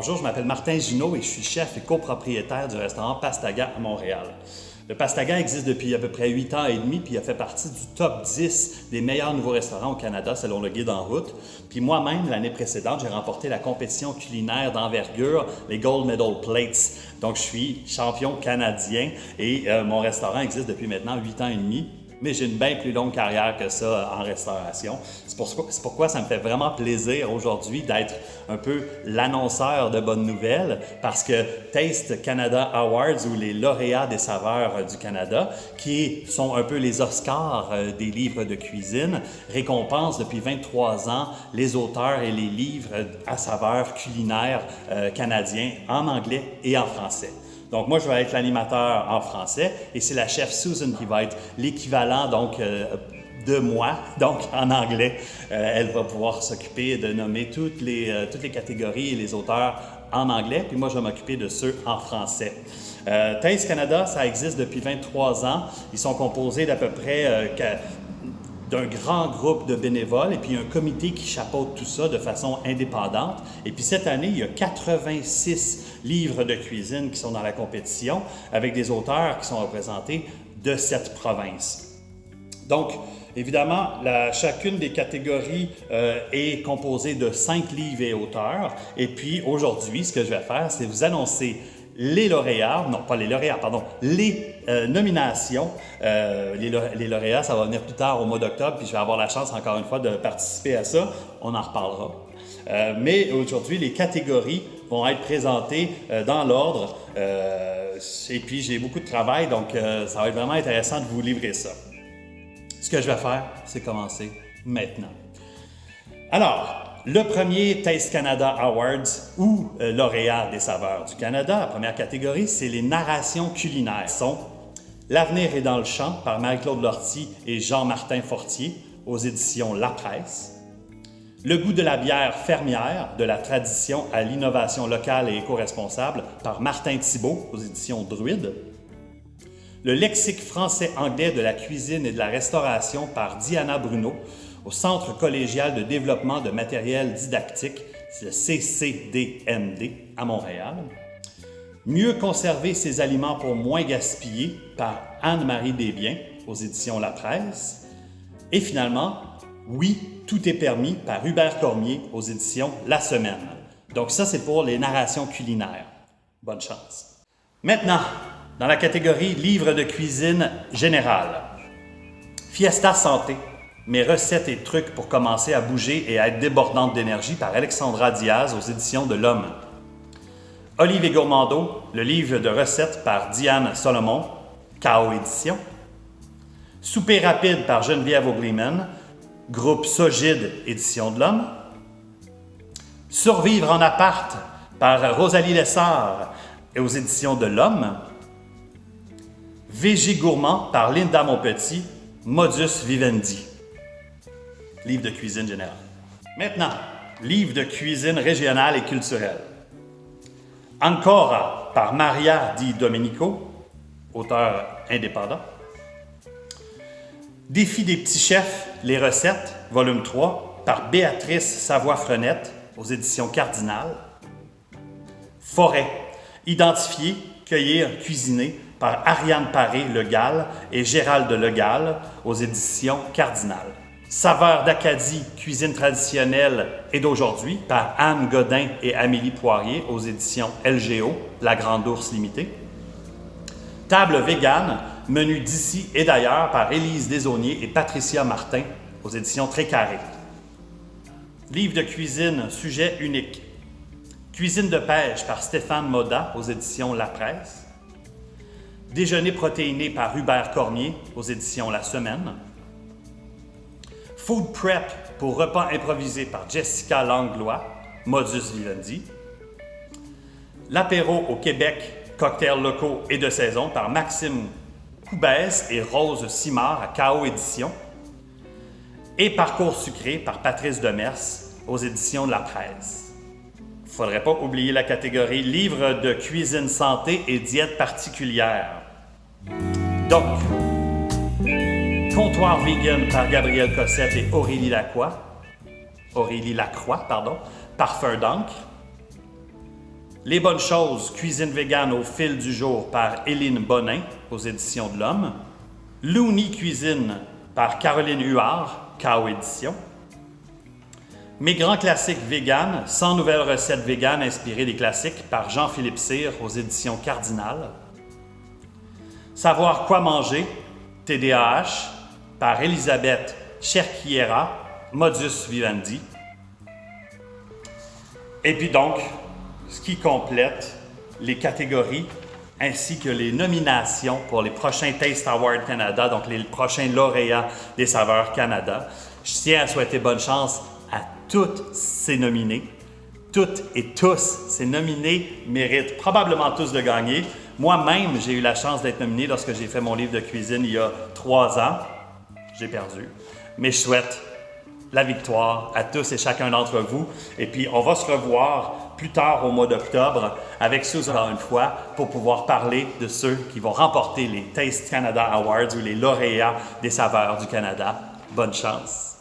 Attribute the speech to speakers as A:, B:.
A: Bonjour, je m'appelle Martin Ginaud et je suis chef et copropriétaire du restaurant Pastaga à Montréal. Le Pastaga existe depuis à peu près 8 ans et demi, puis il a fait partie du top 10 des meilleurs nouveaux restaurants au Canada selon le Guide en route. Puis moi-même, l'année précédente, j'ai remporté la compétition culinaire d'envergure, les Gold Medal Plates. Donc je suis champion canadien et mon restaurant existe depuis maintenant 8 ans et demi. Mais j'ai une bien plus longue carrière que ça en restauration. C'est pourquoi ça me fait vraiment plaisir aujourd'hui d'être un peu l'annonceur de bonnes nouvelles, parce que Taste Canada Awards, ou les lauréats des saveurs du Canada, qui sont un peu les Oscars des livres de cuisine, récompensent depuis 23 ans les auteurs et les livres à saveurs culinaires canadiens en anglais et en français. Donc, moi, je vais être l'animateur en français et c'est la chef Susan qui va être l'équivalent de moi, donc en anglais. Elle va pouvoir s'occuper de nommer toutes les catégories et les auteurs en anglais, puis moi, je vais m'occuper de ceux en français. Taste Canada, ça existe depuis 23 ans. Ils sont composés d'à peu près d'un grand groupe de bénévoles et puis un comité qui chapeaute tout ça de façon indépendante. Et puis cette année, il y a 86 livres de cuisine qui sont dans la compétition avec des auteurs qui sont représentés de 7 provinces. Donc, évidemment, chacune des catégories est composée de 5 livres et auteurs. Et puis aujourd'hui, ce que je vais faire, c'est vous annoncer les lauréats, non pas les lauréats, pardon, les nominations. Les lauréats, ça va venir plus tard au mois d'octobre, puis je vais avoir la chance encore une fois de participer à ça. On en reparlera. Mais aujourd'hui, les catégories vont être présentées dans l'ordre. Et puis j'ai beaucoup de travail, donc ça va être vraiment intéressant de vous livrer ça. Ce que je vais faire, c'est commencer maintenant. Alors, le premier Taste Canada Awards ou lauréat des saveurs du Canada, la première catégorie, c'est les narrations culinaires. Sont L'avenir est dans le champ par Marie-Claude Lortie et Jean-Martin Fortier aux éditions La Presse. Le goût de la bière fermière, de la tradition à l'innovation locale et éco-responsable par Martin Thibault aux éditions Druide. Le lexique français-anglais de la cuisine et de la restauration par Diana Bruno au Centre collégial de développement de matériel didactique, c'est le CCDMD à Montréal. Mieux conserver ses aliments pour moins gaspiller par Anne-Marie Desbiens aux éditions La Presse. Et finalement, Oui, tout est permis par Hubert Cormier aux éditions La Semaine. Donc ça, c'est pour les narrations culinaires. Bonne chance. Maintenant, dans la catégorie livres de cuisine générale. Fiesta Santé. Mes recettes et trucs pour commencer à bouger et à être débordante d'énergie par Alexandra Diaz aux éditions de l'Homme. Olive et Gourmando, le livre de recettes par Diane Solomon, KO Édition. Souper rapide par Geneviève Ogleman, groupe Sogide, Édition de l'Homme. Survivre en appart par Rosalie Lessard et aux éditions de l'Homme. Végé gourmand par Linda Monpetit, Modus Vivendi. Livre de cuisine générale. Maintenant, livre de cuisine régionale et culturelle. Ancora par Maria Di Domenico, auteur indépendant. Défi des petits chefs, les recettes, volume 3, par Béatrice Savoie-Frenette, aux éditions Cardinal. Forêt, identifier, cueillir, cuisiner, par Ariane Paré-Le Gall et Gérald Le Gall, aux éditions Cardinal. Saveurs d'Acadie, cuisine traditionnelle et d'aujourd'hui, par Anne Godin et Amélie Poirier, aux éditions LGO, La Grande Ourse Limitée. Table végane, menu d'ici et d'ailleurs, par Élise Desaulniers et Patricia Martin, aux éditions Très Carré. Livre de cuisine, sujet unique. Cuisine de pêche par Stéphane Moda, aux éditions La Presse. Déjeuner protéiné par Hubert Cormier, aux éditions La Semaine. Food Prep pour repas improvisés par Jessica Langlois, Modus Vivendi. L'apéro au Québec, cocktails locaux et de saison par Maxime Coubès et Rose Simard à KO Édition. Et Parcours sucré par Patrice Demers aux éditions de La Presse. Il ne faudrait pas oublier la catégorie livres de cuisine santé et diète particulière. Donc, Comptoir vegan par Gabrielle Cossette et Aurélie Lacroix, Parfum d'encre. Les bonnes choses, cuisine végane au fil du jour par Éline Bonin aux éditions de l'Homme. Looney Cuisine par Caroline Huard, KO Édition. Mes grands classiques véganes, 100 nouvelles recettes véganes inspirées des classiques par Jean-Philippe Cyr aux éditions Cardinal. Savoir quoi manger, TDAH, par Elisabeth Cherquiera, Modus Vivendi. Et puis donc, ce qui complète les catégories ainsi que les nominations pour les prochains Taste Awards Canada, donc les prochains lauréats des Saveurs Canada. Je tiens à souhaiter bonne chance à toutes ces nominés. Toutes et tous ces nominés méritent probablement tous de gagner. Moi-même, j'ai eu la chance d'être nominé lorsque j'ai fait mon livre de cuisine il y a 3 ans. J'ai perdu. Mais je souhaite la victoire à tous et chacun d'entre vous. Et puis, on va se revoir plus tard au mois d'octobre avec Susan encore une fois pour pouvoir parler de ceux qui vont remporter les Taste Canada Awards ou les lauréats des saveurs du Canada. Bonne chance!